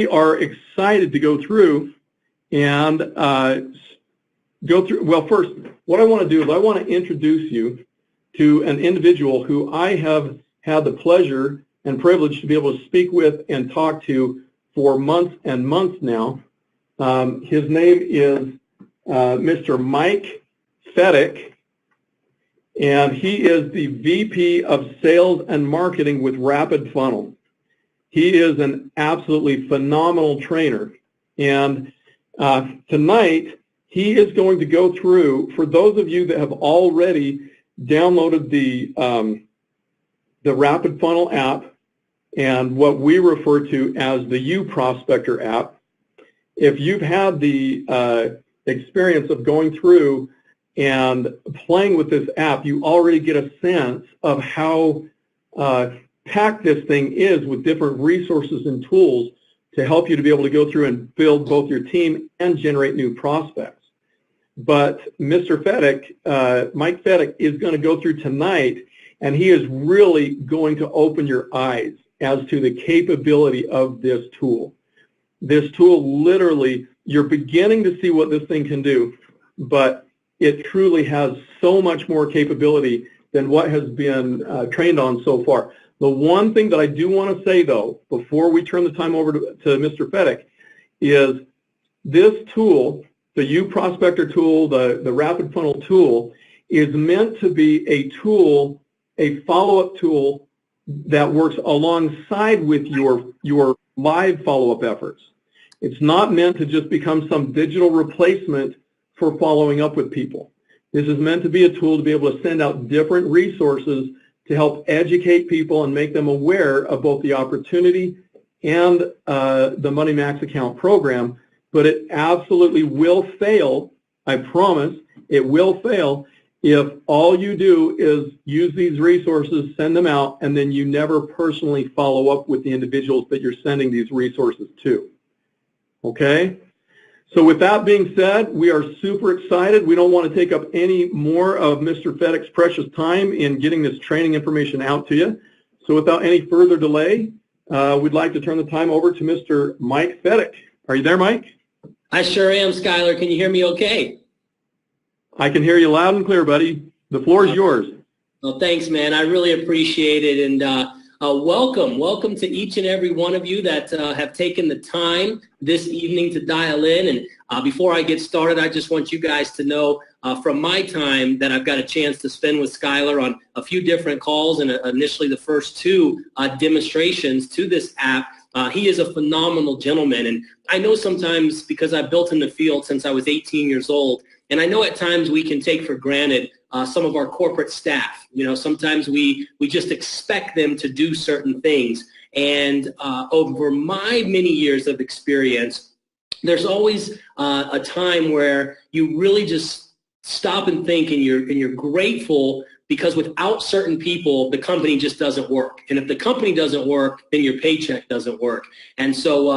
We are excited to go through and well, first, what I want to do is I want to introduce you to an individual who I have had the pleasure and privilege to be able to speak with and talk to for months and months now. His name is Mr. Mike Fedek, and he is the VP of Sales and Marketing with Rapid Funnel. He is an absolutely phenomenal trainer, and tonight he is going to go through, for those of you that have already downloaded the Rapid Funnel app and what we refer to as the UProspector app. If you've had the experience of going through and playing with this app, you already get a sense of how packed this thing is with different resources and tools to help you to be able to go through and build both your team and generate new prospects. But Mr. Fedek, Mike Fedek, is going to go through tonight, and he is really going to open your eyes as to the capability of this tool. This tool, literally, you're beginning to see what this thing can do, but it truly has so much more capability than what has been trained on so far. The one thing that I do want to say, though, before we turn the time over to Mr. Fedek, is this tool, the UProspector tool, the Rapid Funnel tool, is meant to be a tool, a follow-up tool that works alongside with your live follow-up efforts. It's not meant to just become some digital replacement for following up with people. This is meant to be a tool to be able to send out different resources to help educate people and make them aware of both the opportunity and the Money Max account program. But it absolutely will fail, I promise, it will fail if all you do is use these resources, send them out, and then you never personally follow up with the individuals that you're sending these resources to. Okay? So with that being said, we are super excited. We don't want to take up any more of Mr. Fedek's precious time in getting this training information out to you. So without any further delay, we'd like to turn the time over to Mr. Mike Fedek. Are you there, Mike? I sure am, Skylar. Can you hear me okay? I can hear you loud and clear, buddy. The floor is yours. Well, thanks, man. I really appreciate it. And welcome to each and every one of you that have taken the time this evening to dial in. And before I get started, I just want you guys to know from my time that I've got a chance to spend with Skylar on a few different calls and initially the first two demonstrations to this app. He is a phenomenal gentleman. And I know sometimes, because I've built in the field since I was 18 years old, and I know at times we can take for granted some of our corporate staff. You know, sometimes we just expect them to do certain things. And over my many years of experience, there's always a time where you really just stop and think, and you're grateful, because without certain people, the company just doesn't work. And if the company doesn't work, then your paycheck doesn't work. And so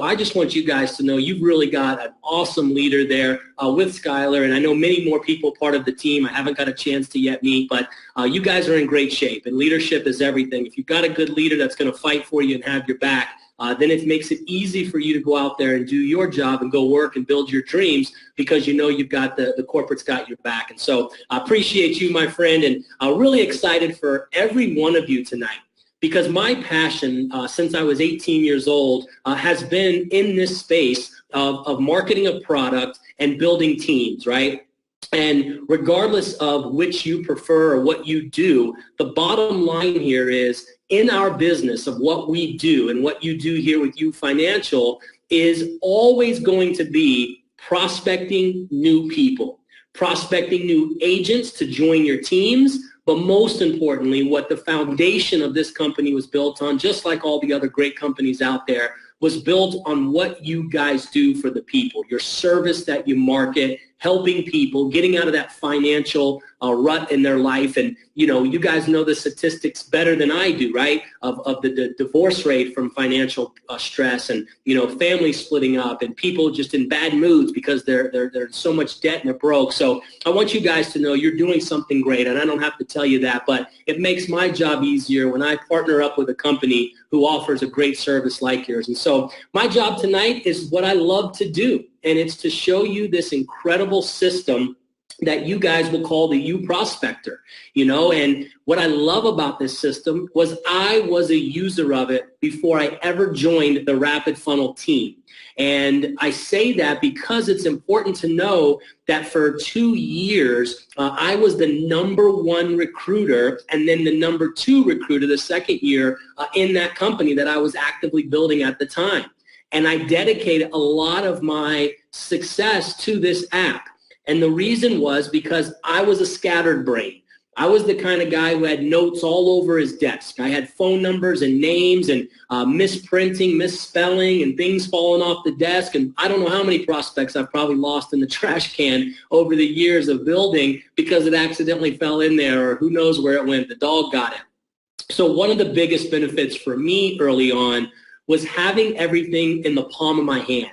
I just want you guys to know you've really got an awesome leader there with Skylar. And I know many more people part of the team I haven't got a chance to yet meet, but you guys are in great shape. And leadership is everything. If you've got a good leader that's going to fight for you and have your back, then it makes it easy for you to go out there and do your job and go work and build your dreams, because you know you've got the corporate's got your back. And so I appreciate you, my friend, and I'm really excited for every one of you tonight, because my passion since I was 18 years old has been in this space of marketing a product and building teams, right? And regardless of which you prefer or what you do, the bottom line here is, in our business of what we do and what you do here with UFinancial is always going to be prospecting new people, prospecting new agents to join your teams. But most importantly, what the foundation of this company was built on, just like all the other great companies out there, was built on what you guys do for the people, your service that you market, helping people, getting out of that financial rut in their life. And, you guys know the statistics better than I do, right, of the divorce rate from financial stress and, families splitting up and people just in bad moods because they're in so much debt and they're broke. So I want you guys to know you're doing something great, and I don't have to tell you that, but it makes my job easier when I partner up with a company who offers a great service like yours. And so my job tonight is what I love to do, and it's to show you this incredible system that you guys will call the U Prospector, and what I love about this system was I was a user of it before I ever joined the Rapid Funnel team. And I say that because it's important to know that for 2 years, I was the #1 recruiter and then the #2 recruiter the second year in that company that I was actively building at the time. And I dedicated a lot of my success to this app. And the reason was because I was a scattered brain. I was the kind of guy who had notes all over his desk. I had phone numbers and names and misprinting, misspelling, and things falling off the desk. And I don't know how many prospects I've probably lost in the trash can over the years of building because it accidentally fell in there, or who knows where it went. The dog got it. So one of the biggest benefits for me early on was having everything in the palm of my hand.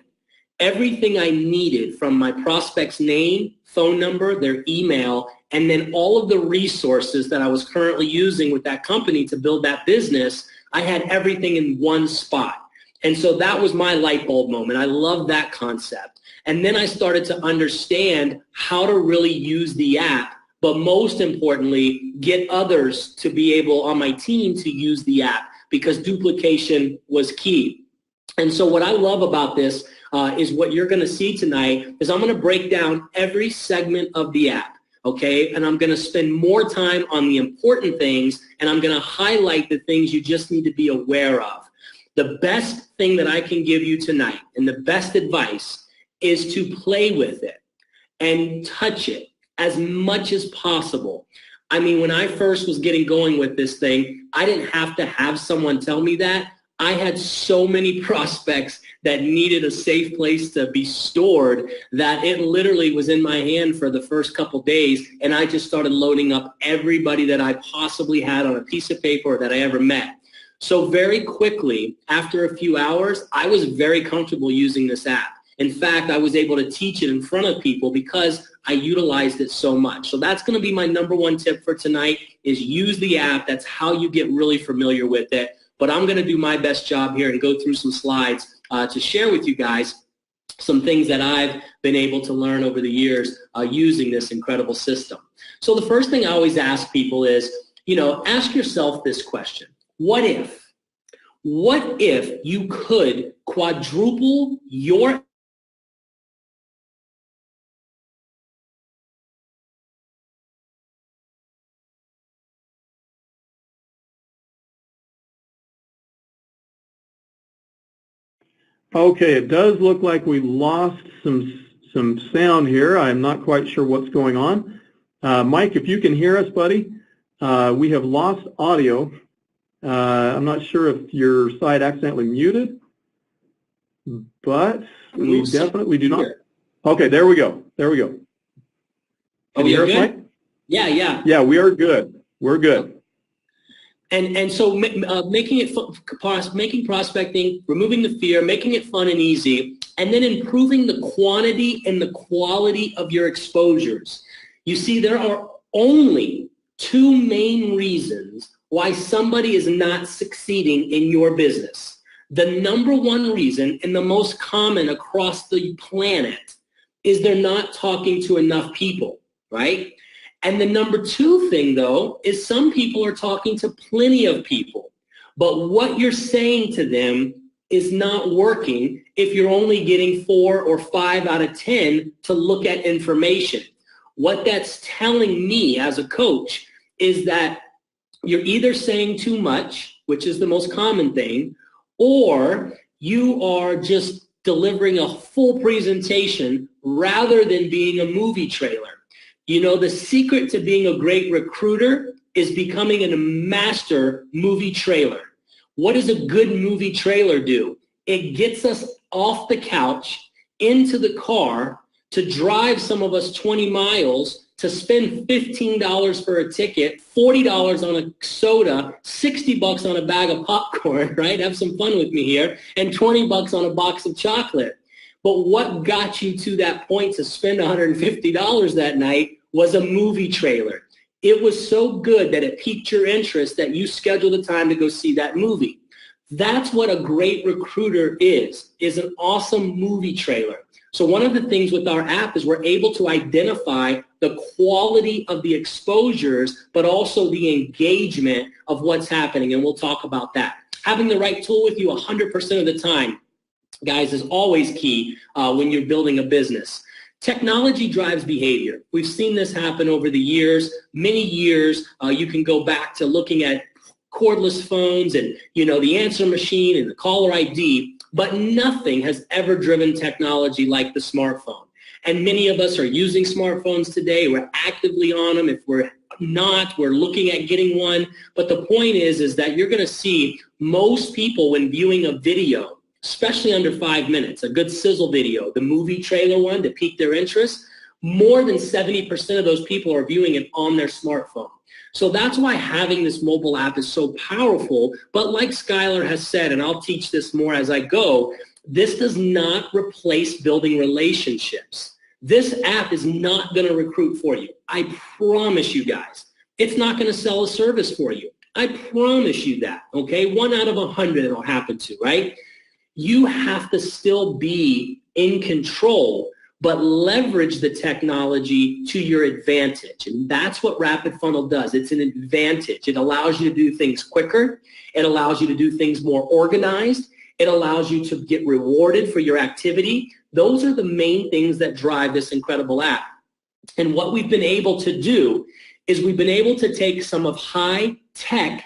Everything I needed, from my prospect's name, phone number, their email, and then all of the resources that I was currently using with that company to build that business, I had everything in one spot. And so that was my light bulb moment. I love that concept. And then I started to understand how to really use the app, but most importantly, get others to be able on my team to use the app, because duplication was key. And so what I love about this is what you're going to see tonight is I'm going to break down every segment of the app, okay? And I'm going to spend more time on the important things, and I'm going to highlight the things you just need to be aware of. The best thing that I can give you tonight, and the best advice, is to play with it and touch it as much as possible. I mean, when I first was getting going with this thing, I didn't have to have someone tell me that. I had so many prospects that needed a safe place to be stored that it literally was in my hand for the first couple days, and I just started loading up everybody that I possibly had on a piece of paper that I ever met. So very quickly, after a few hours, I was very comfortable using this app. In fact, I was able to teach it in front of people because I utilized it so much. So that's going to be my #1 tip for tonight, is use the app. That's how you get really familiar with it. But I'm going to do my best job here and go through some slides to share with you guys some things that I've been able to learn over the years using this incredible system. So the first thing I always ask people is, ask yourself this question. What if? What if you could quadruple your Okay, it does look like we lost some sound here. I'm not quite sure what's going on. Mike, if you can hear us, buddy, we have lost audio. I'm not sure if your side accidentally muted, but we definitely do not. Okay, there we go. There we go. Can you hear us, Mike? Yeah. Yeah, we are good. We're good. And so making prospecting, removing the fear, making it fun and easy, and then improving the quantity and the quality of your exposures. You see, there are only 2 main reasons why somebody is not succeeding in your business. The #1 reason, and the most common across the planet, is they're not talking to enough people, right? And the #2 thing, though, is some people are talking to plenty of people, but what you're saying to them is not working if you're only getting 4 or 5 out of 10 to look at information. What that's telling me as a coach is that you're either saying too much, which is the most common thing, or you are just delivering a full presentation rather than being a movie trailer. The secret to being a great recruiter is becoming a master movie trailer. What does a good movie trailer do? It gets us off the couch, into the car, to drive some of us 20 miles to spend $15 for a ticket, $40 on a soda, $60 on a bag of popcorn, right? Have some fun with me here, and $20 on a box of chocolate. But what got you to that point to spend $150 that night was a movie trailer. It was so good that it piqued your interest that you scheduled a time to go see that movie. That's what a great recruiter is an awesome movie trailer. So one of the things with our app is we're able to identify the quality of the exposures, but also the engagement of what's happening, and we'll talk about that. Having the right tool with you 100% of the time, guys, is always key when you're building a business. Technology drives behavior. We've seen this happen over the years, many years. You can go back to looking at cordless phones and, the answer machine and the caller ID, but nothing has ever driven technology like the smartphone. And many of us are using smartphones today. We're actively on them. If we're not, we're looking at getting one. But the point is that you're going to see most people when viewing a video, especially under 5 minutes, a good sizzle video, the movie trailer one to pique their interest, more than 70% of those people are viewing it on their smartphone. So that's why having this mobile app is so powerful. But like Skylar has said, and I'll teach this more as I go, this does not replace building relationships. This app is not going to recruit for you. I promise you guys. It's not going to sell a service for you. I promise you that, okay? 1 out of 100 it'll happen to, right? You have to still be in control, but leverage the technology to your advantage. And that's what Rapid Funnel does. It's an advantage. It allows you to do things quicker. It allows you to do things more organized. It allows you to get rewarded for your activity. Those are the main things that drive this incredible app. And what we've been able to do is we've been able to take some of high tech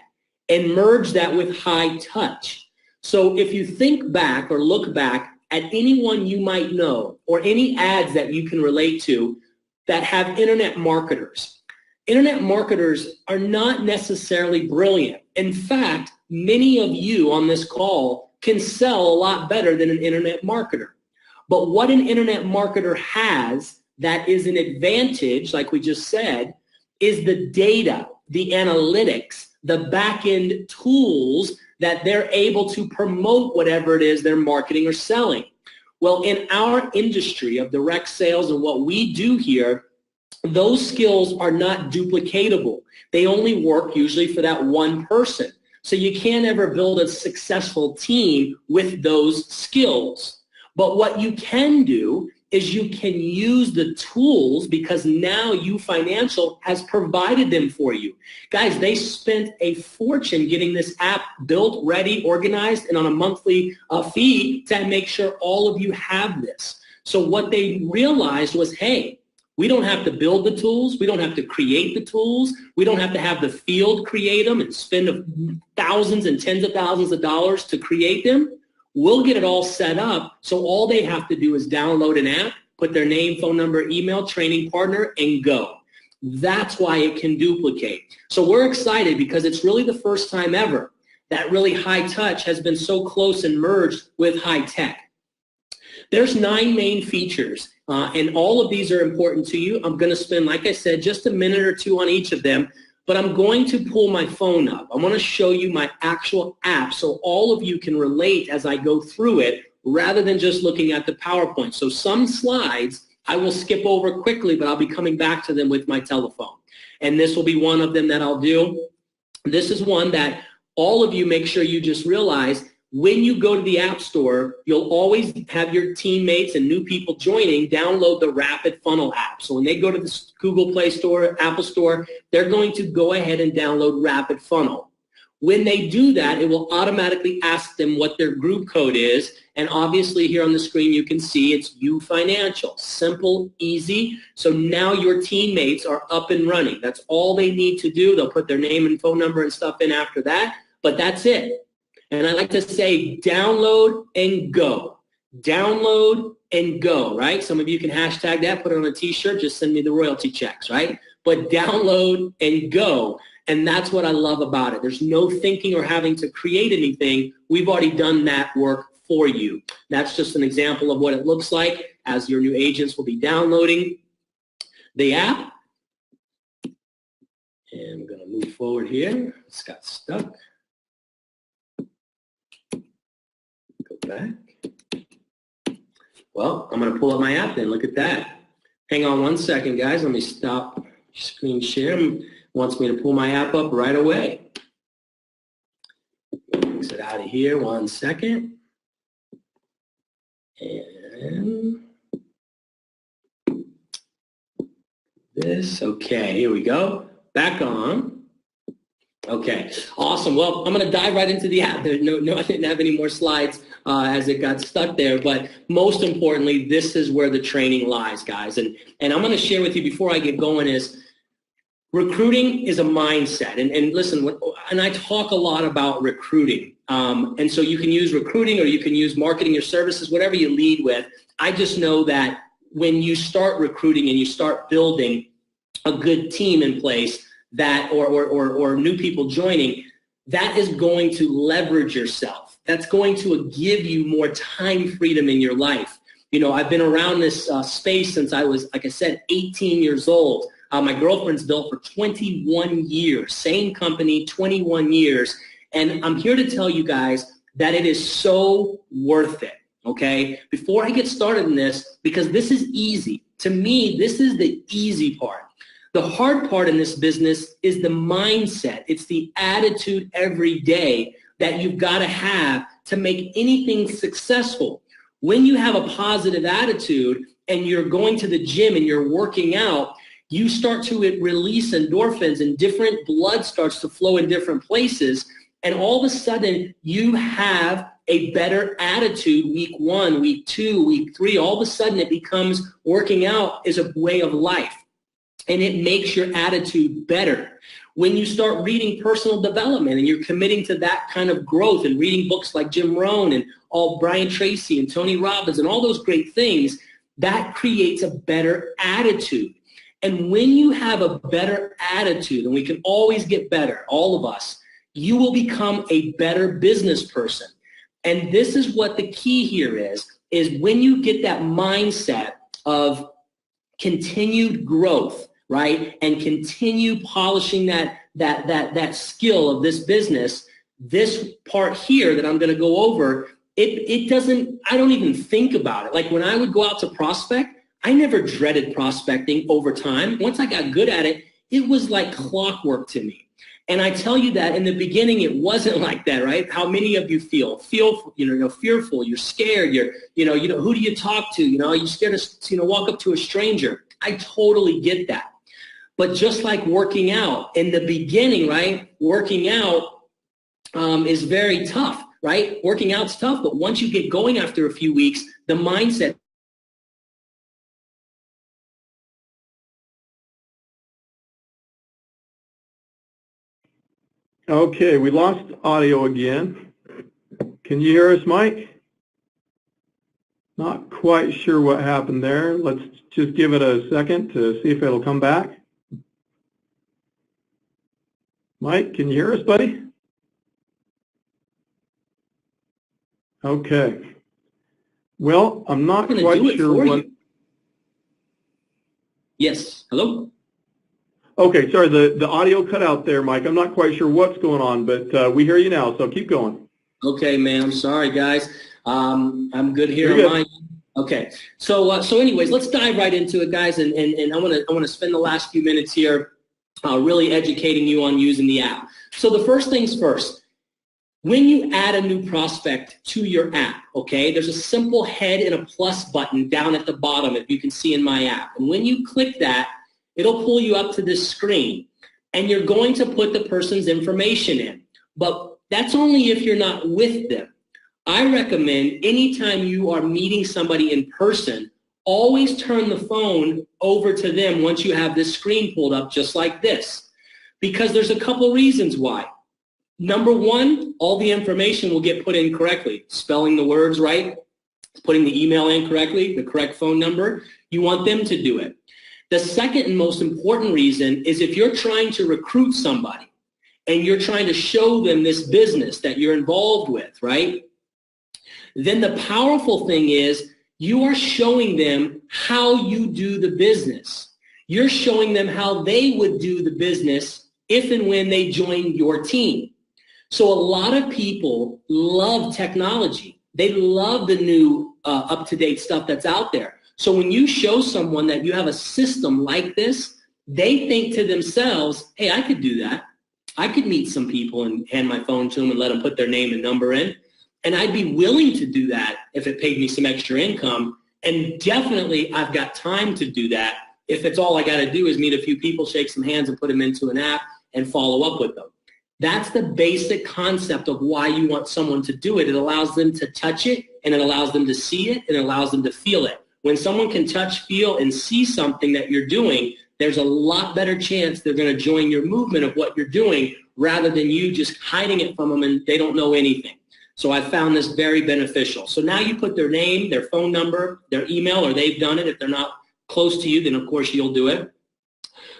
and merge that with high touch. So if you think back or look back at anyone you might know or any ads that you can relate to that have internet marketers. Internet marketers are not necessarily brilliant. In fact, many of you on this call can sell a lot better than an internet marketer. But what an internet marketer has that is an advantage, like we just said, is the data, the analytics, the back-end tools that they're able to promote whatever it is they're marketing or selling. Well, in our industry of direct sales and what we do here, those skills are not duplicatable. They only work usually for that one person. So you can't ever build a successful team with those skills. But what you can do is you can use the tools because now UFinancial has provided them for you. Guys, they spent a fortune getting this app built, ready, organized, and on a monthly fee to make sure all of you have this. So what they realized was, hey, we don't have to build the tools. We don't have to create the tools. We don't have to have the field create them and spend thousands and tens of thousands of dollars to create them. We'll get it all set up, so all they have to do is download an app, put their name, phone number, email, training partner, and go. That's why it can duplicate. So we're excited because it's really the first time ever that really high touch has been so close and merged with high tech. There's 9 main features, and all of these are important to you. I'm going to spend, like I said, just a minute or two on each of them. But I'm going to pull my phone up. I want to show you my actual app so all of you can relate as I go through it rather than just looking at the PowerPoint. So some slides I will skip over quickly, but I'll be coming back to them with my telephone. And this will be one of them that I'll do. This is one that all of you make sure you just realize when you go to the App Store, you'll always have your teammates and new people joining download the Rapid Funnel app. So when they go to the Google Play Store, Apple Store, they're going to go ahead and download Rapid Funnel. When they do that, it will automatically ask them what their group code is. And obviously here on the screen you can see it's UFinancial. Simple, easy. So now your teammates are up and running. That's all they need to do. They'll put their name and phone number and stuff in after that, but that's it. And I like to say download and go. Download and go, right? Some of you can hashtag that, put it on a t-shirt, just send me the royalty checks, right? But download and go. And that's what I love about it. There's no thinking or having to create anything. We've already done that work for you. That's just an example of what it looks like as your new agents will be downloading the app. And I'm going to move forward here. It's got stuck. Go back. Well, I'm going to pull up my app then. Look at that. Hang on one second, guys. Let me stop screen share. It wants me to pull my app up right away. Exit out of here 1 second. And this. Okay, here we go. Back on. Okay, awesome. Well, I'm going to dive right into the app. No, I didn't have any more slides as it got stuck there. But most importantly, this is where the training lies, guys. And I'm going to share with you before I get going is recruiting is a mindset. And listen, and I talk a lot about recruiting. And so you can use recruiting or you can use marketing your services, whatever you lead with. I just know that when you start recruiting and you start building a good team in place, that or new people joining, that is going to leverage yourself. That's going to give you more time freedom in your life. You know, I've been around this space since I was, like I said, 18 years old. My girlfriend's built for 21 years, same company, 21 years. And I'm here to tell you guys that it is so worth it, okay? Before I get started in this, because this is easy. To me, this is the easy part. The hard part in this business is the mindset. It's the attitude every day that you've got to have to make anything successful. When you have a positive attitude and you're going to the gym and you're working out, you start to release endorphins and different blood starts to flow in different places. And all of a sudden, you have a better attitude week 1, week 2, week 3. All of a sudden, it becomes working out is a way of life. And it makes your attitude better. When you start reading personal development and you're committing to that kind of growth and reading books like Jim Rohn and all Brian Tracy and Tony Robbins and all those great things, that creates a better attitude. And when you have a better attitude, and we can always get better, all of us, you will become a better business person. And this is what the key here is when you get that mindset of continued growth, right, and continue polishing that skill of this business, this part here that I'm going to go over, it doesn't, I don't even think about it. Like when I would go out to prospect, I never dreaded prospecting over time. Once I got good at it, it was like clockwork to me. And I tell you that in the beginning, it wasn't like that, right? How many of you feel fearful, you're scared, who do you talk to? You're scared to, walk up to a stranger. I totally get that. But just like working out, in the beginning, right, working out is very tough, right? Working out's tough, but once you get going after a few weeks, the mindset. Okay, we lost audio again. Can you hear us, Mike? Not quite sure what happened there. Let's just give it a second to see if it'll come back. Mike, can you hear us, buddy? Okay. Well, I'm not quite sure what... Yes, hello? Okay, sorry, the audio cut out there, Mike. I'm not quite sure what's going on, but we hear you now, so keep going. Okay, man, I'm sorry, guys. I'm good here on mine. Okay, so anyways, let's dive right into it, guys, and I want to spend the last few minutes here really educating you on using the app. So the first things first, when you add a new prospect to your app, okay, there's a simple head and a plus button down at the bottom, if you can see in my app. And when you click that, it'll pull you up to this screen, and you're going to put the person's information in. But that's only if you're not with them. I recommend anytime you are meeting somebody in person, always turn the phone over to them once you have this screen pulled up just like this. Because there's a couple reasons why. Number one, all the information will get put in correctly. Spelling the words right, putting the email in correctly, the correct phone number. You want them to do it. The second and most important reason is if you're trying to recruit somebody and you're trying to show them this business that you're involved with, right? Then the powerful thing is you are showing them how you do the business. You're showing them how they would do the business if and when they join your team. So a lot of people love technology. They love the new up-to-date stuff that's out there. So when you show someone that you have a system like this, they think to themselves, hey, I could do that. I could meet some people and hand my phone to them and let them put their name and number in. And I'd be willing to do that if it paid me some extra income. And definitely I've got time to do that if it's all I got to do is meet a few people, shake some hands, and put them into an app and follow up with them. That's the basic concept of why you want someone to do it. It allows them to touch it, and it allows them to see it, and it allows them to feel it. When someone can touch, feel, and see something that you're doing, there's a lot better chance they're going to join your movement of what you're doing rather than you just hiding it from them and they don't know anything. So I found this very beneficial. So now you put their name, their phone number, their email, or they've done it. If they're not close to you, then of course you'll do it.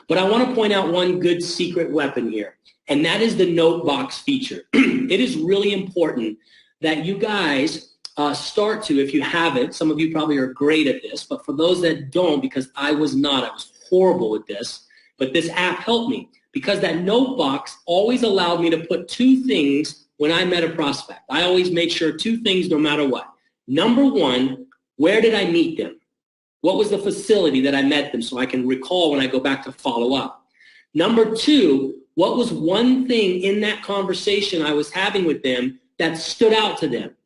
But I want to point out one good secret weapon here, and that is the note box feature. It is really important that you guys start to, if you have it, some of you probably are great at this, but for those that don't, because I was not, I was horrible with this, but this app helped me because that note box always allowed me to put two things when I met a prospect. I always made sure two things no matter what. Number one, where did I meet them? What was the facility that I met them so I can recall when I go back to follow up? Number two, what was one thing in that conversation I was having with them that stood out to them,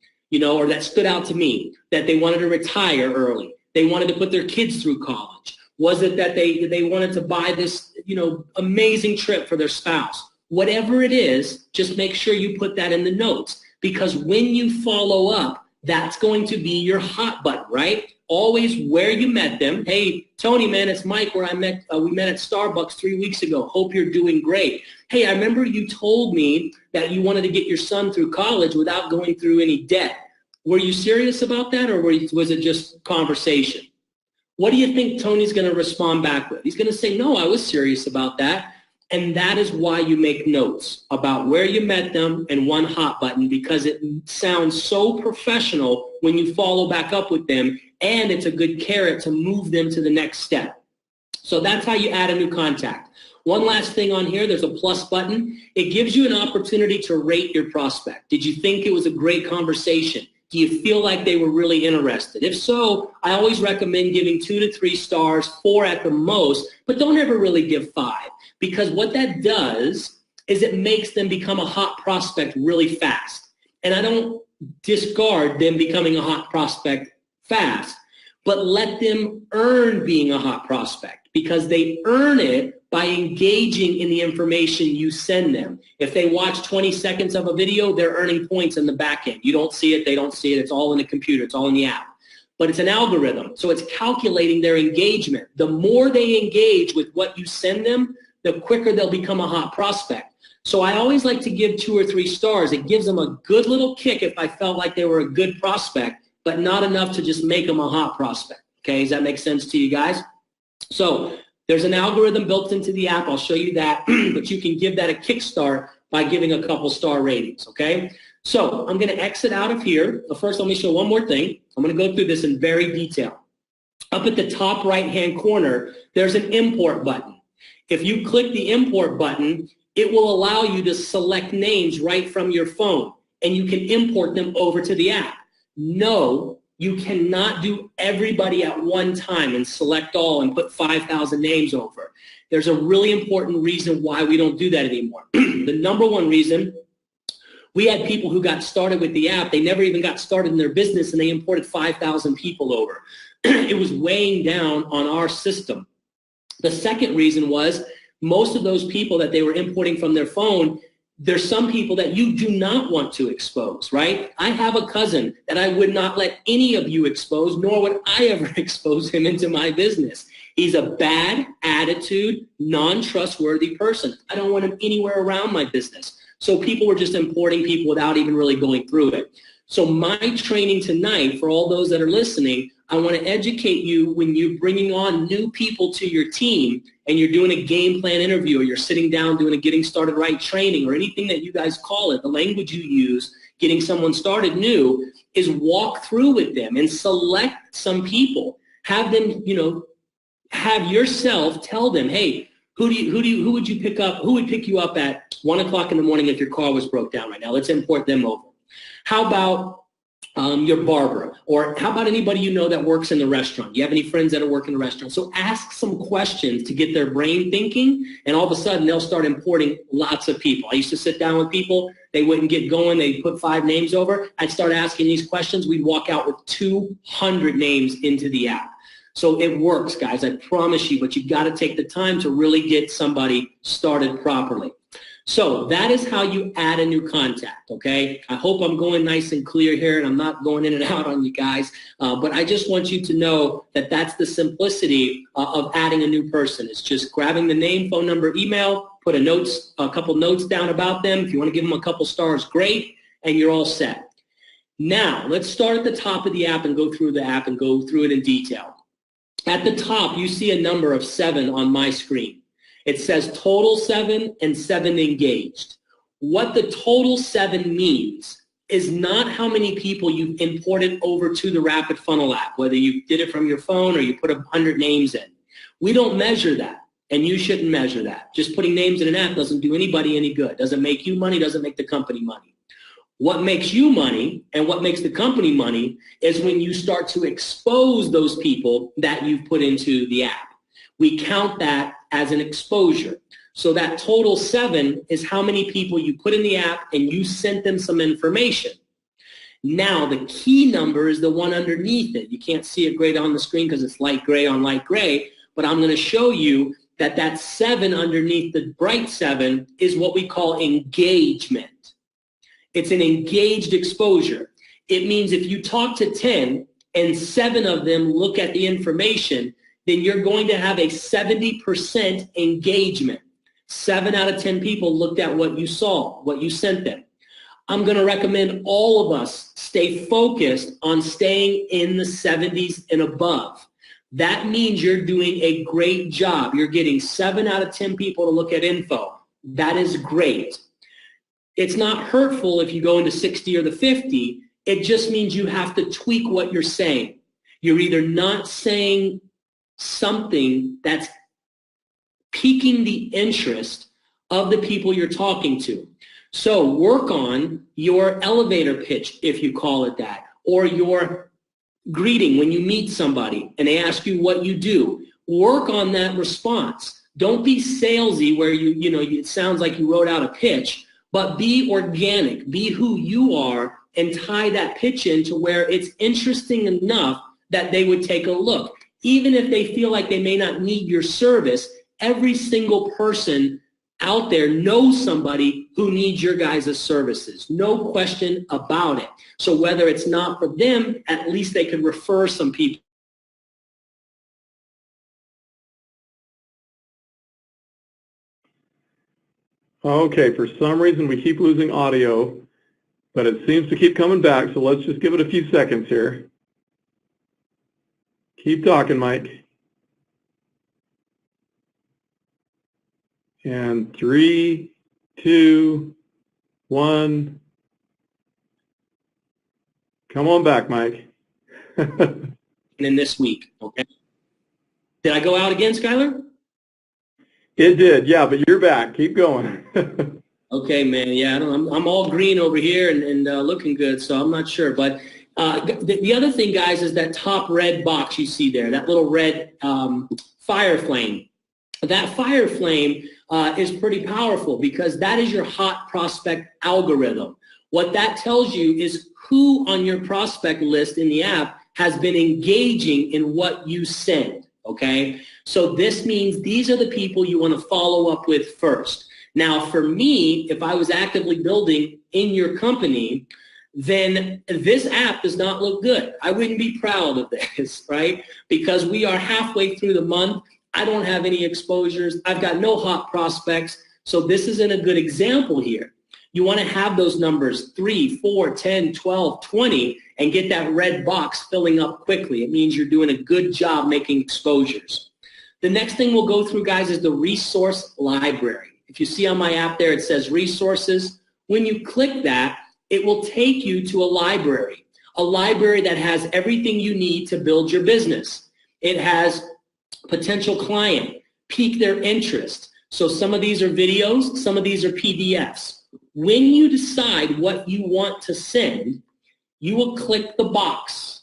or that stood out to me, that they wanted to retire early, they wanted to put their kids through college? Was it that they wanted to buy this, amazing trip for their spouse? Whatever it is, just make sure you put that in the notes, because when you follow up, that's going to be your hot button, right? Always where you met them. Hey, Tony, man, it's Mike where we met at Starbucks 3 weeks ago. Hope you're doing great. Hey, I remember you told me that you wanted to get your son through college without going through any debt. Were you serious about that, or was it just conversation? What do you think Tony's going to respond back with? He's going to say, no, I was serious about that. And that is why you make notes about where you met them and one hot button, because it sounds so professional when you follow back up with them, and it's a good carrot to move them to the next step. So that's how you add a new contact. One last thing on here, there's a plus button. It gives you an opportunity to rate your prospect. Did you think it was a great conversation? Do you feel like they were really interested? If so, I always recommend giving 2 to 3 stars, 4 at the most, but don't ever really give 5. Because what that does is it makes them become a hot prospect really fast. And I don't discard them becoming a hot prospect fast, but let them earn being a hot prospect, because they earn it by engaging in the information you send them. If they watch 20 seconds of a video, they're earning points in the back end. You don't see it, they don't see it. It's all in the computer. It's all in the app. But it's an algorithm, so it's calculating their engagement. The more they engage with what you send them, the quicker they'll become a hot prospect. So I always like to give 2 or 3 stars. It gives them a good little kick if I felt like they were a good prospect, but not enough to just make them a hot prospect. Okay, does that make sense to you guys? So there's an algorithm built into the app. I'll show you that, but you can give that a kickstart by giving a couple star ratings, okay? So I'm going to exit out of here. But first, let me show one more thing. I'm going to go through this in very detail. Up at the top right-hand corner, there's an import button. If you click the import button, it will allow you to select names right from your phone, and you can import them over to the app. No, you cannot do everybody at one time and select all and put 5,000 names over. There's a really important reason why we don't do that anymore. The number one reason, we had people who got started with the app. They never even got started in their business, and they imported 5,000 people over. It was weighing down on our system. The second reason was most of those people that they were importing from their phone, there's some people that you do not want to expose, right? I have a cousin that I would not let any of you expose, nor would I ever expose him into my business. He's a bad attitude, non-trustworthy person. I don't want him anywhere around my business. So people were just importing people without even really going through it. So my training tonight, for all those that are listening, I want to educate you when you're bringing on new people to your team and you're doing a game plan interview, or you're sitting down doing a getting started right training, or anything that you guys call it, the language you use getting someone started new, is walk through with them and select some people. Have them, have yourself tell them, hey, who would you pick up? Who would pick you up at 1 o'clock in the morning if your car was broke down right now? Let's import them over. How about your barber? Or how about anybody you know that works in the restaurant? Do you have any friends that work in the restaurant? So ask some questions to get their brain thinking, and all of a sudden they'll start importing lots of people. I used to sit down with people. They wouldn't get going. They'd put 5 names over. I'd start asking these questions. We'd walk out with 200 names into the app. So it works, guys, I promise you, but you've got to take the time to really get somebody started properly. So that is how you add a new contact, okay? I hope I'm going nice and clear here and I'm not going in and out on you guys, but I just want you to know that that's the simplicity of adding a new person. It's just grabbing the name, phone number, email, put a couple notes down about them. If you want to give them a couple stars, great, and you're all set. Now, let's start at the top of the app and go through the app and go through it in detail. At the top, you see a number of 7 on my screen. It says total 7 and 7 engaged. What the total 7 means is not how many people you've imported over to the Rapid Funnel app, whether you did it from your phone or you put 100 names in. We don't measure that, and you shouldn't measure that. Just putting names in an app doesn't do anybody any good. Doesn't make you money, doesn't make the company money. What makes you money and what makes the company money is when you start to expose those people that you've put into the app. We count that as an exposure. So that total 7 is how many people you put in the app and you sent them some information. Now, the key number is the one underneath it. You can't see it great on the screen because it's light gray on light gray, but I'm going to show you that that 7 underneath the bright 7 is what we call engagement. It's an engaged exposure. It means if you talk to 10 and 7 of them look at the information, then you're going to have a 70% engagement. 7 out of 10 people looked at what you saw, what you sent them. I'm going to recommend all of us stay focused on staying in the 70s and above. That means you're doing a great job. You're getting 7 out of 10 people to look at info. That is great. It's not hurtful if you go into 60 or the 50. It just means you have to tweak what you're saying. You're either not saying something that's piquing the interest of the people you're talking to. So work on your elevator pitch, if you call it that, or your greeting when you meet somebody and they ask you what you do. Work on that response. Don't be salesy where it sounds like you wrote out a pitch, but be organic, be who you are, and tie that pitch in to where it's interesting enough that they would take a look. Even if they feel like they may not need your service, every single person out there knows somebody who needs your guys' services. No question about it. So whether it's not for them, at least they could refer some people. Okay, for some reason we keep losing audio, but it seems to keep coming back, so let's just give it a few seconds here. Keep talking, Mike. And 3, 2, 1. Come on back, Mike. In this week, okay? Did I go out again, Skylar? It did, yeah, but you're back. Keep going. Okay, man. Yeah, I'm all green over here and looking good, so I'm not sure. But the other thing, guys, is that top red box you see there, that little red fire flame. That fire flame is pretty powerful because that is your hot prospect algorithm. What that tells you is who on your prospect list in the app has been engaging in what you send, okay? So this means these are the people you want to follow up with first. Now, for me, if I was actively building in your company, then this app does not look good. I wouldn't be proud of this, right? Because we are halfway through the month. I don't have any exposures. I've got no hot prospects. So this isn't a good example here. You want to have those numbers 3, 4, 10, 12, 20 and get that red box filling up quickly. It means you're doing a good job making exposures. The next thing we'll go through, guys, is the resource library. If you see on my app there, it says resources. When you click that, it will take you to a library that has everything you need to build your business. It has potential client, pique their interest. So some of these are videos, some of these are PDFs. When you decide what you want to send, you will click the box.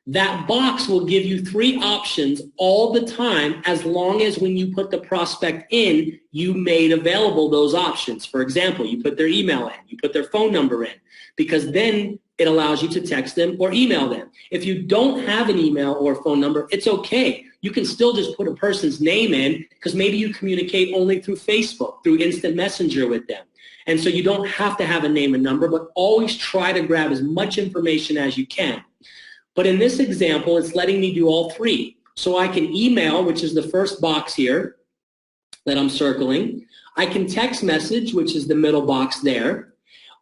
That box will give you 3 options all the time, as long as when you put the prospect in, you made available those options. For example, you put their email in, you put their phone number in, because then it allows you to text them or email them. If you don't have an email or phone number, it's okay. You can still just put a person's name in, because maybe you communicate only through Facebook, through instant messenger with them. And so you don't have to have a name and number, but always try to grab as much information as you can. But in this example, it's letting me do all 3. So I can email, which is the first box here that I'm circling. I can text message, which is the middle box there.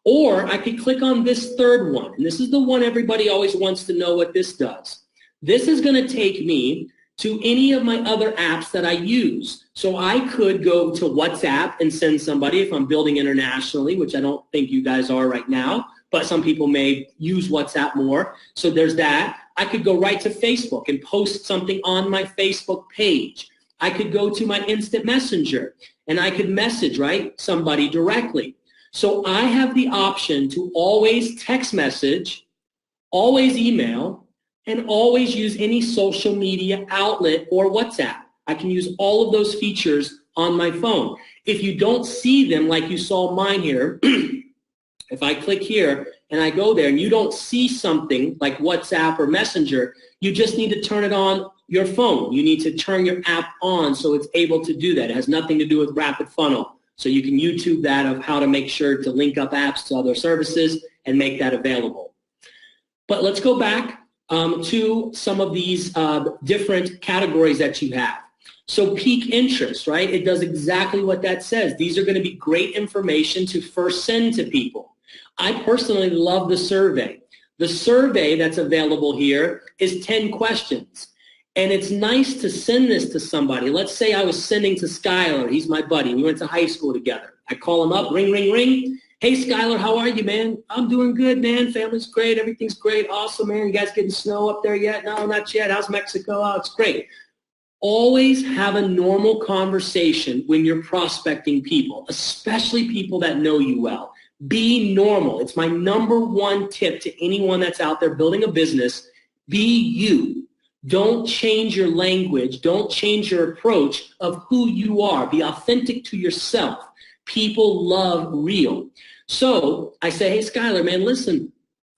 Or I could click on this third one. And this is the one everybody always wants to know what this does. This is going to take me to any of my other apps that I use. So I could go to WhatsApp and send somebody if I'm building internationally, which I don't think you guys are right now, but some people may use WhatsApp more. So there's that. I could go right to Facebook and post something on my Facebook page. I could go to my instant messenger and I could message, right, somebody directly. So I have the option to always text message, always email, and always use any social media outlet or WhatsApp. I can use all of those features on my phone. If you don't see them like you saw mine here, if I click here and I go there and you don't see something like WhatsApp or Messenger, you just need to turn it on your phone. You need to turn your app on so it's able to do that. It has nothing to do with Rapid Funnel. So you can YouTube that of how to make sure to link up apps to other services and make that available. But let's go back to some of these different categories that you have. So pique interest, right? It does exactly what that says. These are going to be great information to first send to people. I personally love the survey. The survey that's available here is 10 questions. And it's nice to send this to somebody. Let's say I was sending to Skylar. He's my buddy. We went to high school together. I call him up, ring, ring, ring. Hey, Skylar, how are you, man? I'm doing good, man. Family's great. Everything's great. Awesome, man. You guys getting snow up there yet? No, not yet. How's Mexico? Oh, it's great. Always have a normal conversation when you're prospecting people, especially people that know you well. Be normal. It's my #1 tip to anyone that's out there building a business. Be you. Don't change your language. Don't change your approach of who you are. Be authentic to yourself. People love real. So I say, hey, Skylar, man, listen,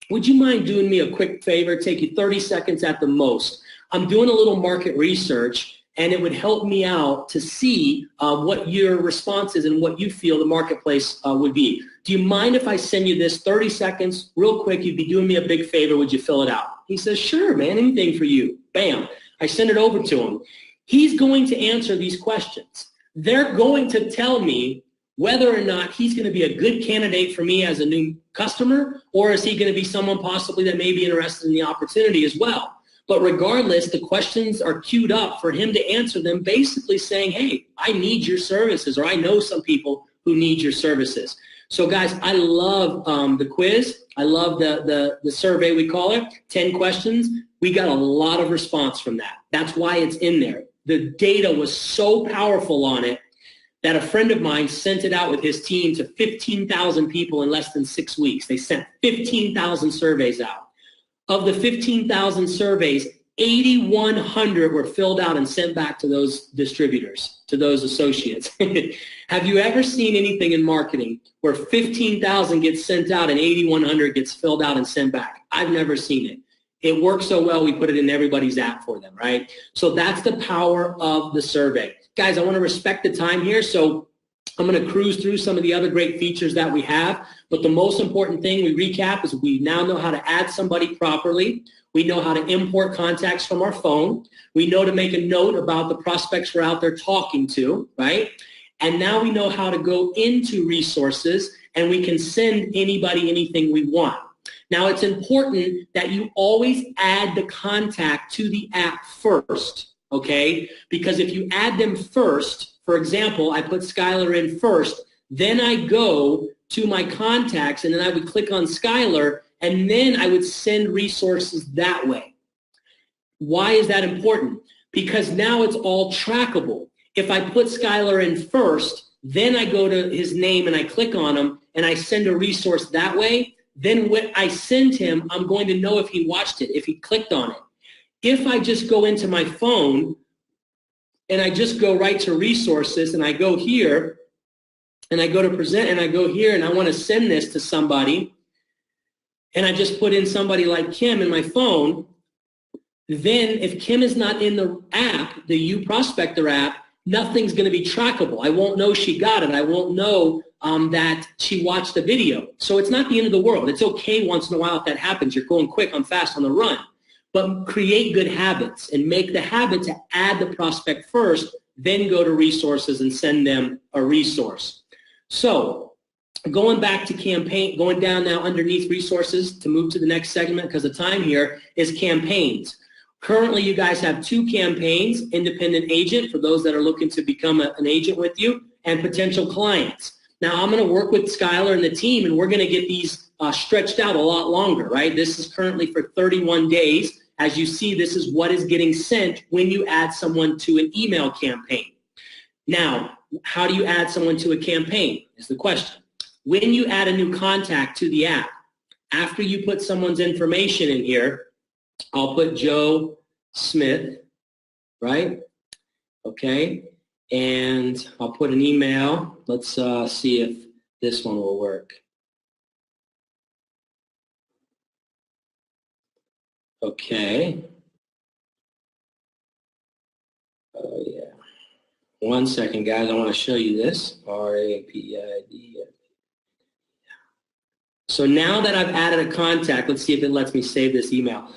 would you mind doing me a quick favor? Take you 30 seconds at the most. I'm doing a little market research, and it would help me out to see what your response is and what you feel the marketplace would be. Do you mind if I send you this 30 seconds, real quick? You'd be doing me a big favor. Would you fill it out? He says, sure, man, anything for you. Bam. I send it over to him. He's going to answer these questions. They're going to tell me whether or not he's going to be a good candidate for me as a new customer, or is he going to be someone possibly that may be interested in the opportunity as well. But regardless, the questions are queued up for him to answer them, basically saying, hey, I need your services, or I know some people who need your services. So guys, I love the quiz. I love the survey, we call it, 10 questions. We got a lot of response from that. That's why it's in there. The data was so powerful on it that a friend of mine sent it out with his team to 15,000 people in less than 6 weeks. They sent 15,000 surveys out. Of the 15,000 surveys, 8,100 were filled out and sent back to those distributors, to those associates. Have you ever seen anything in marketing where 15,000 gets sent out and 8,100 gets filled out and sent back? I've never seen it. It works so well, we put it in everybody's app for them, right? So that's the power of the survey. Guys, I want to respect the time here, so I'm going to cruise through some of the other great features that we have. But the most important thing we recap is we now know how to add somebody properly. We know how to import contacts from our phone. We know to make a note about the prospects we're out there talking to, right? And now we know how to go into resources, and we can send anybody anything we want. Now, it's important that you always add the contact to the app first, okay? Because if you add them first, for example, I put Skylar in first, then I go to my contacts, and then I would click on Skylar, and then I would send resources that way. Why is that important? Because now it's all trackable. If I put Skylar in first, then I go to his name and I click on him and I send a resource that way, then when I send him, I'm going to know if he watched it, if he clicked on it. If I just go into my phone and I just go right to resources and I go here and I go to present and I go here and I want to send this to somebody and I just put in somebody like Kim in my phone, then if Kim is not in the app, the U Prospector app, nothing's going to be trackable. I won't know she got it. I won't know that she watched the video. So it's not the end of the world. It's okay once in a while if that happens. You're going quick, I'm fast on the run. But create good habits and make the habit to add the prospect first, then go to resources and send them a resource. So going back to campaign, going down now underneath resources to move to the next segment because the time here is campaigns. Currently, you guys have 2 campaigns, independent agent for those that are looking to become an agent with you, and potential clients. Now, I'm going to work with Skylar and the team, and we're going to get these stretched out a lot longer, right? This is currently for 31 days. As you see, this is what is getting sent when you add someone to an email campaign. Now, how do you add someone to a campaign is the question. When you add a new contact to the app, after you put someone's information in here, I'll put Joe Smith, right? Okay, and I'll put an email. Let's see if this one will work. Okay. Oh, yeah. One second, guys. I want to show you this. R-A-P-I-D. So now that I've added a contact, let's see if it lets me save this email.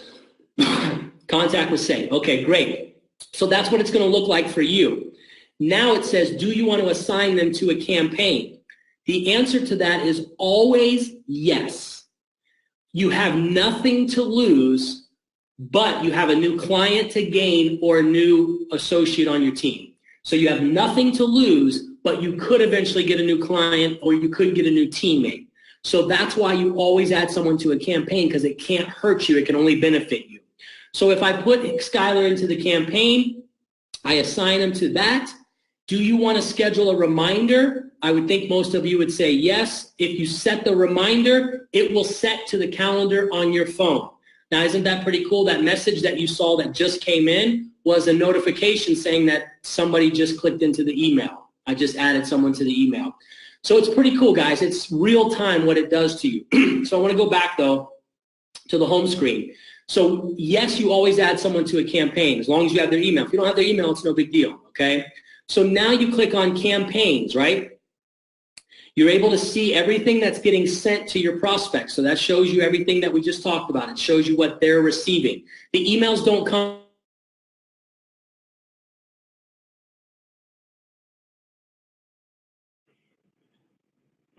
Contact was saved. Okay, great. So that's what it's going to look like for you. Now it says, do you want to assign them to a campaign? The answer to that is always yes. You have nothing to lose, but you have a new client to gain or a new associate on your team. So you have nothing to lose, but you could eventually get a new client or you could get a new teammate. So that's why you always add someone to a campaign, because it can't hurt you. It can only benefit you. So if I put Skylar into the campaign, I assign him to that. Do you want to schedule a reminder? I would think most of you would say yes. If you set the reminder, it will set to the calendar on your phone. Now, isn't that pretty cool? That message that you saw that just came in was a notification saying that somebody just clicked into the email. I just added someone to the email. So it's pretty cool, guys. It's real time what it does to you. So I want to go back, though, to the home screen. So, yes, you always add someone to a campaign as long as you have their email. If you don't have their email, it's no big deal, okay? So now you click on campaigns, right? You're able to see everything that's getting sent to your prospects. So that shows you everything that we just talked about. It shows you what they're receiving. The emails don't come.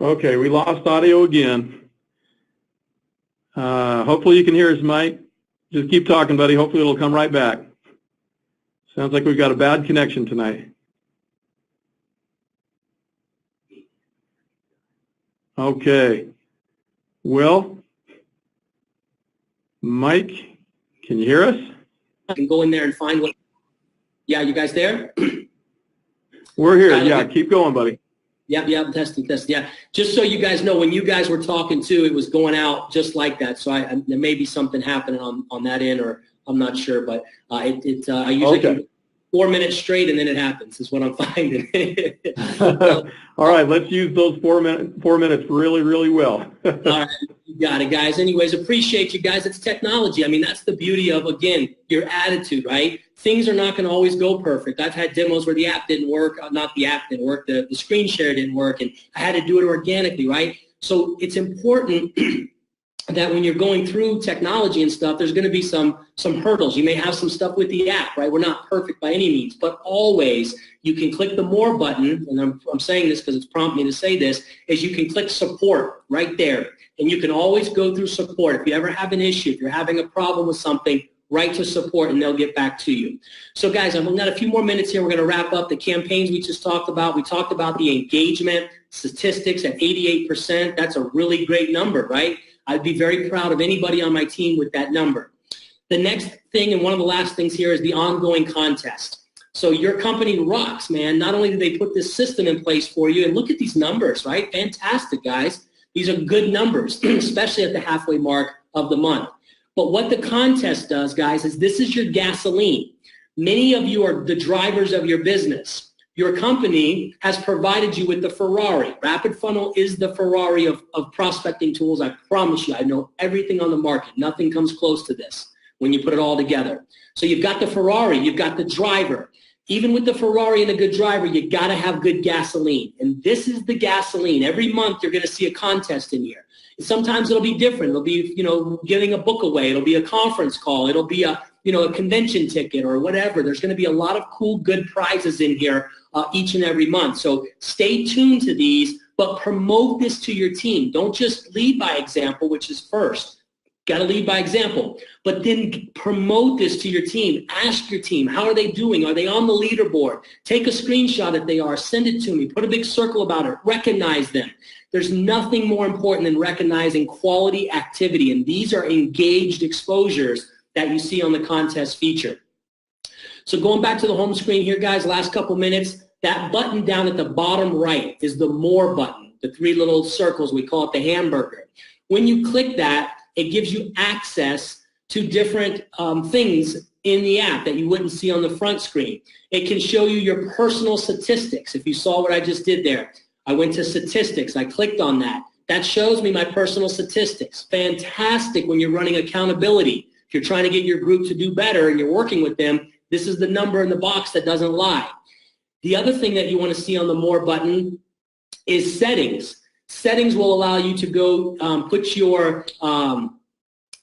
Okay, we lost audio again. Hopefully you can hear us, Mike. Just keep talking, buddy. Hopefully it'll come right back. Sounds like we've got a bad connection tonight. Okay. Well, Mike, can you hear us? I can go in there and find what. Yeah, you guys there? We're here. Yeah, keep going, buddy. Yep, testing. Yeah, just so you guys know, when you guys were talking too, it was going out just like that. So there may be something happening on that end, or I'm not sure, but I usually can 4 minutes straight, and then it happens. Is what I'm finding. All right, let's use those 4 minutes really, really well. All right, you got it, guys. Anyways, appreciate you guys. It's technology. I mean, that's the beauty of, again, your attitude, right? Things are not going to always go perfect. I've had demos where the app didn't work, not the app didn't work, the screen share didn't work, and I had to do it organically, right? So it's important that when you're going through technology and stuff, there's going to be some hurdles. You may have some stuff with the app, right? We're not perfect by any means, but always you can click the More button, and I'm saying this because it's prompting me to say this, is you can click Support right there, and you can always go through support. If you ever have an issue, if you're having a problem with something, right to support, and they'll get back to you. So guys, I've got a few more minutes here. We're going to wrap up the campaigns we just talked about. We talked about the engagement statistics at 88%. That's a really great number, right? I'd be very proud of anybody on my team with that number. The next thing, and one of the last things here, is the ongoing contest. So your company rocks, man. Not only do they put this system in place for you, and look at these numbers, right? Fantastic, guys. These are good numbers, especially at the halfway mark of the month. But what the contest does, guys, is this is your gasoline. Many of you are the drivers of your business. Your company has provided you with the Ferrari. Rapid Funnel is the Ferrari of prospecting tools. I promise you, I know everything on the market. Nothing comes close to this when you put it all together. So you've got the Ferrari, you've got the driver. Even with the Ferrari and a good driver, you got to have good gasoline. And this is the gasoline. Every month you're going to see a contest in here. Sometimes it'll be different. It'll be, giving a book away. It'll be a conference call. It'll be a convention ticket or whatever. There's going to be a lot of cool, good prizes in here each and every month. So stay tuned to these, but promote this to your team. Don't just lead by example, which is first. Got to lead by example, but then promote this to your team. Ask your team, how are they doing? Are they on the leaderboard? Take a screenshot if they are. Send it to me. Put a big circle about it. Recognize them. There's nothing more important than recognizing quality activity, and these are engaged exposures that you see on the contest feature. So going back to the home screen here, guys, last couple minutes, that button down at the bottom right is the More button, the three little circles. We call it the hamburger. When you click that, it gives you access to different things in the app that you wouldn't see on the front screen. It can show you your personal statistics. If you saw what I just did there, I went to statistics. I clicked on that. That shows me my personal statistics. Fantastic when you're running accountability. If you're trying to get your group to do better and you're working with them, this is the number in the box that doesn't lie. The other thing that you want to see on the More button is settings. Settings will allow you to go put your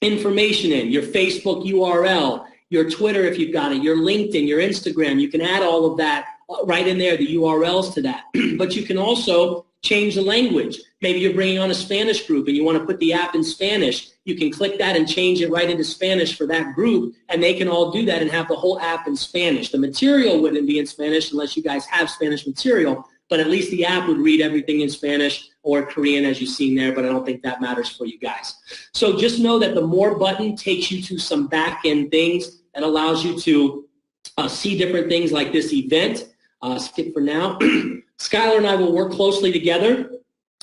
information in, your Facebook URL, your Twitter if you've got it, your LinkedIn, your Instagram. You can add all of that right in there, the URLs to that. But you can also change the language. Maybe you're bringing on a Spanish group and you want to put the app in Spanish. You can click that and change it right into Spanish for that group, and they can all do that and have the whole app in Spanish. The material wouldn't be in Spanish unless you guys have Spanish material, but at least the app would read everything in Spanish or Korean as you've seen there, but I don't think that matters for you guys. So just know that the More button takes you to some back-end things and allows you to see different things like this event. Skip for now. Skylar and I will work closely together,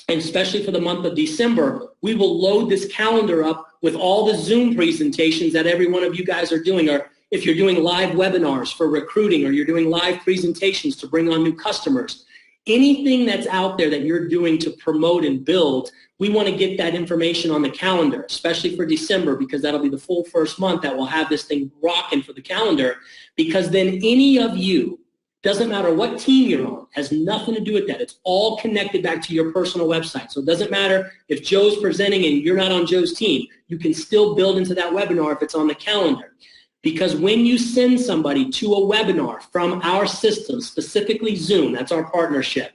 and especially for the month of December, we will load this calendar up with all the Zoom presentations that every one of you guys are doing. Or if you're doing live webinars for recruiting, or you're doing live presentations to bring on new customers, anything that's out there that you're doing to promote and build, we want to get that information on the calendar, especially for December, because that'll be the full first month that we'll have this thing rocking for the calendar, because then any of you, doesn't matter what team you're on, has nothing to do with that. It's all connected back to your personal website. So it doesn't matter if Joe's presenting and you're not on Joe's team. You can still build into that webinar if it's on the calendar. Because when you send somebody to a webinar from our system, specifically Zoom, that's our partnership,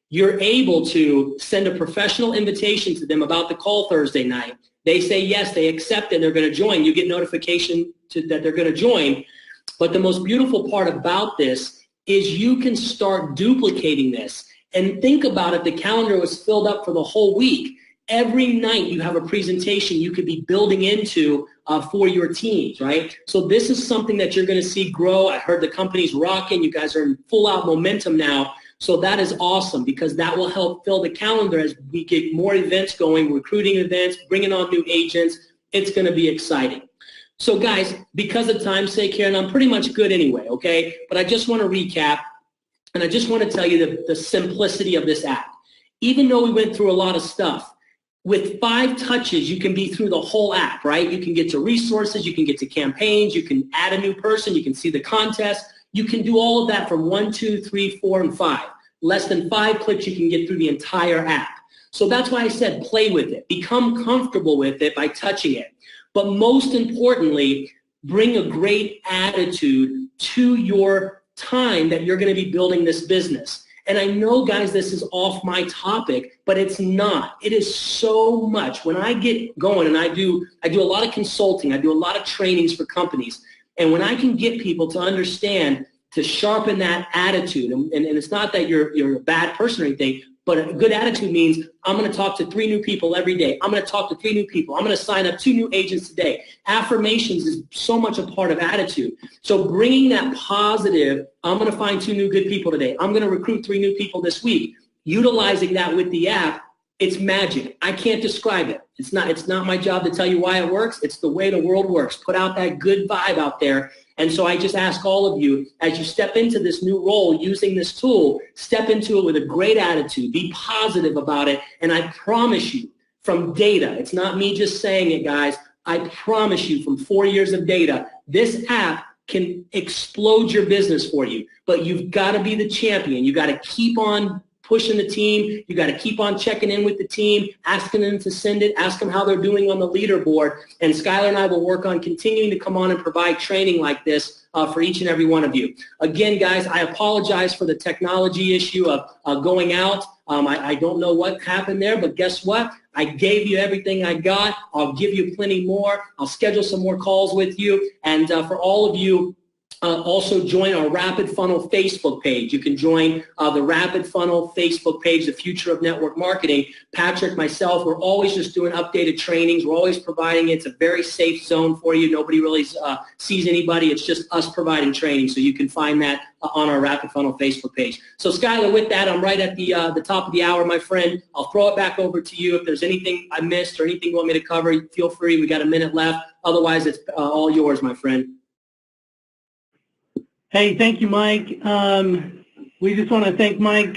you're able to send a professional invitation to them about the call Thursday night. They say yes, they accept it, they're going to join. You get notification that they're going to join. But the most beautiful part about this is you can start duplicating this. And think about it, the calendar was filled up for the whole week. Every night you have a presentation you could be building into for your teams, right? So this is something that you're going to see grow. I heard the company's rocking. You guys are in full-out momentum now. So that is awesome, because that will help fill the calendar as we get more events going, recruiting events, bringing on new agents. It's going to be exciting. So guys, because of time's sake here, and I'm pretty much good anyway, okay? But I just want to recap, and I just want to tell you the simplicity of this app. Even though we went through a lot of stuff, with 5 touches, you can be through the whole app, right? You can get to resources, you can get to campaigns, you can add a new person, you can see the contest. You can do all of that from 1, 2, 3, 4, and 5. Less than 5 clicks, you can get through the entire app. So that's why I said play with it. Become comfortable with it by touching it. But most importantly, bring a great attitude to your time that you're going to be building this business. And I know, guys, this is off my topic, but it's not. It is so much. When I get going, and I do a lot of consulting, I do a lot of trainings for companies, and when I can get people to understand, to sharpen that attitude, and it's not that you're a bad person or anything, but a good attitude means I'm going to talk to 3 new people every day. I'm going to talk to 3 new people. I'm going to sign up 2 new agents today. Affirmations is so much a part of attitude. So bringing that positive, I'm going to find 2 new good people today. I'm going to recruit 3 new people this week. Utilizing that with the app, it's magic. I can't describe it. It's not my job to tell you why it works. It's the way the world works. Put out that good vibe out there. And so I just ask all of you, as you step into this new role using this tool, step into it with a great attitude. Be positive about it. And I promise you, from data, it's not me just saying it, guys. I promise you, from 4 years of data, this app can explode your business for you. But you've got to be the champion. You've got to keep on pushing the team. You got to keep on checking in with the team, asking them to send it, ask them how they're doing on the leaderboard. And Skylar and I will work on continuing to come on and provide training like this for each and every one of you. Again, guys, I apologize for the technology issue of going out. I don't know what happened there, but guess what? I gave you everything I got. I'll give you plenty more. I'll schedule some more calls with you. And for all of you, also join our Rapid Funnel Facebook page. You can join the Rapid Funnel Facebook page, The Future of Network Marketing. Patrick, myself, we're always just doing updated trainings. We're always providing it. It's a very safe zone for you. Nobody really sees anybody. It's just us providing training. So you can find that on our Rapid Funnel Facebook page. So Skylar, with that, I'm right at the top of the hour, my friend. I'll throw it back over to you. If there's anything I missed or anything you want me to cover, feel free. We got a minute left. Otherwise, it's all yours, my friend. Hey, thank you, Mike. We just want to thank Mike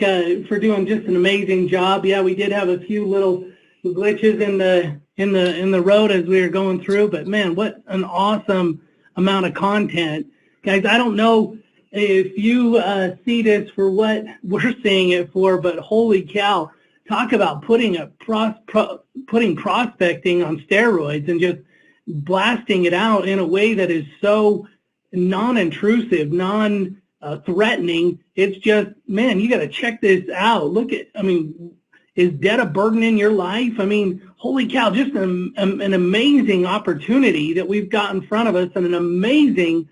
for doing just an amazing job. Yeah, we did have a few little glitches in the road as we were going through, but man, what an awesome amount of content, guys. I don't know if you see this for what we're seeing it for, but holy cow! Talk about putting prospecting on steroids and just blasting it out in a way that is so non-intrusive, non-threatening. It's just, man, you got to check this out. Look at, I mean, is debt a burden in your life? I mean, holy cow, just an amazing opportunity that we've got in front of us and an amazing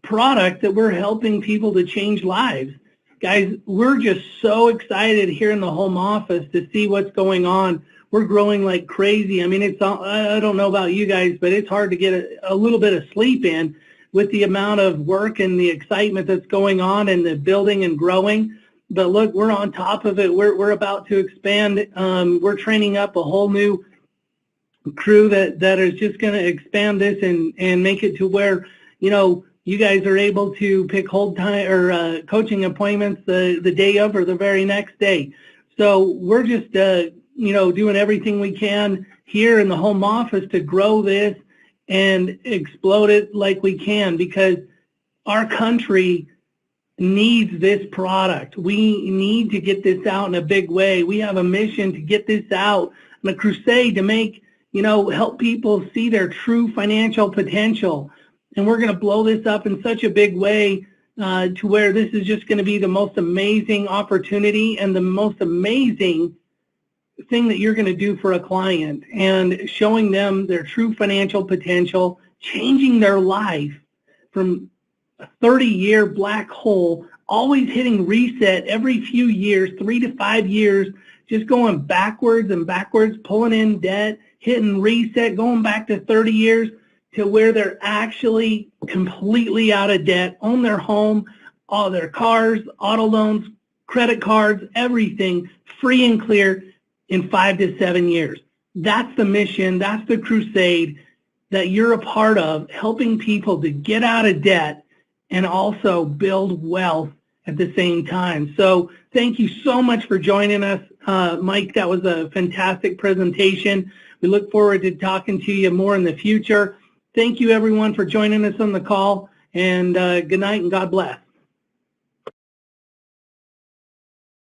product that we're helping people to change lives. Guys, we're just so excited here in the home office to see what's going on. We're growing like crazy. I mean, I don't know about you guys, but it's hard to get a little bit of sleep in with the amount of work and the excitement that's going on and the building and growing. But look, we're on top of it. We're about to expand. We're training up a whole new crew that is just going to expand this and make it to where, you know, you guys are able to pick hold time or coaching appointments the day of or the very next day. So we're just, you know, doing everything we can here in the home office to grow this and explode it like we can, because our country needs this product. We need to get this out in a big way. We have a mission to get this out and a crusade to make, you know, help people see their true financial potential. And we're going to blow this up in such a big way to where this is just going to be the most amazing opportunity and the most amazing thing that you're going to do for a client, and showing them their true financial potential, changing their life from a 30-year black hole, always hitting reset every few years, 3 to 5 years, just going backwards and backwards, pulling in debt, hitting reset, going back to 30 years to where they're actually completely out of debt, own their home, all their cars, auto loans, credit cards, everything free and clear in 5 to 7 years. That's the mission. That's the crusade that you're a part of, helping people to get out of debt and also build wealth at the same time. So thank you so much for joining us, Mike. That was a fantastic presentation. We look forward to talking to you more in the future. Thank you, everyone, for joining us on the call, and good night and God bless.